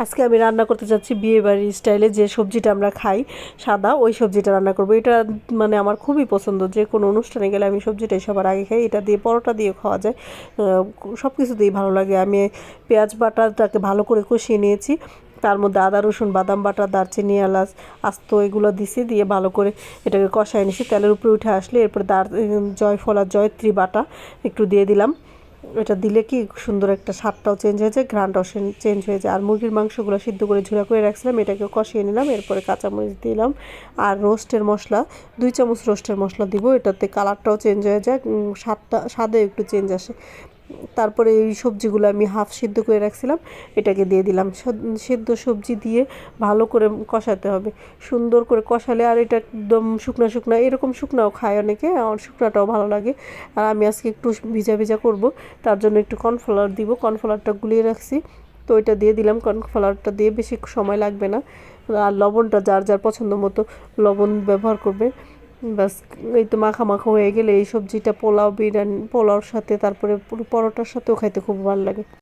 আজকে আমি রান্না করতে যাচ্ছি বিয়েবাড়ির স্টাইলে যে সবজিটা আমরা খাই সাদা, ওই সবজিটা রান্না করব। এটা মানে আমার খুবই পছন্দ, যে কোনো অনুষ্ঠানে গেলে আমি সবজিটাই সবার আগে খাই। এটা দিয়ে পরোটা দিয়ে খাওয়া যায়, সব কিছু দিয়েই ভালো লাগে। আমি পেঁয়াজ বাটাটাকে ভালো করে কষিয়ে নিয়েছি, তার মধ্যে আদা রসুন বাদাম বাটা দারচিনি এলাচ আস্ত এগুলো দিছি, দিয়ে ভালো করে এটাকে কষায় নিছি। তেলের উপরে উঠে আসলে এরপরে জয়ফল আর জয়ত্রী বাটা একটু দিয়ে দিলাম। এটা দিলে কি সুন্দর একটা স্বাদটাও চেঞ্জ হয়ে যায়, ঘ্রাণটাও চেঞ্জ হয়ে যায়। আর মুরগির মাংসগুলো সিদ্ধ করে ঝুরা করে রাখছিলাম, এটাকে কষিয়ে নিলাম। এরপরে কাঁচামরিচ দিলাম আর রোস্টের মশলা 2 চামচ রোস্টের মশলা দিব, এটাতে কালারটাও চেঞ্জ হয়ে যায়, স্বাদে একটু চেঞ্জ আসে। তারপরে এই সবজিগুলো আমি হাফ সিদ্ধ করে রাখছিলাম, এটাকে দিয়ে দিলাম। সিদ্ধ সবজি দিয়ে ভালো করে কষাতে হবে, সুন্দর করে কষালে। আর এটা একদম শুকনা শুকনা, এরকম শুকনাও খায় অনেকে, আমার শুকনাটাও ভালো লাগে। আর আমি আজকে একটু ভিজা ভিজা করব, তার জন্য একটু কর্নফ্লাওয়ার দিব। কর্নফ্লাওয়ারটা গুলিয়ে রাখছি, তো ওইটা দিয়ে দিলাম। কর্নফ্লাওয়ারটা দিয়ে বেশি সময় লাগবে না। আর লবণটা যার যার পছন্দ মতো লবণ ব্যবহার করবে। ব্যাস, এই তো মাখা মাখা হয়ে গেলে এই সবজিটা পোলাও বিরিয়ানি পোলাওর সাথে, তারপরে পরোটার সাথেও খাইতে খুব ভালো লাগে।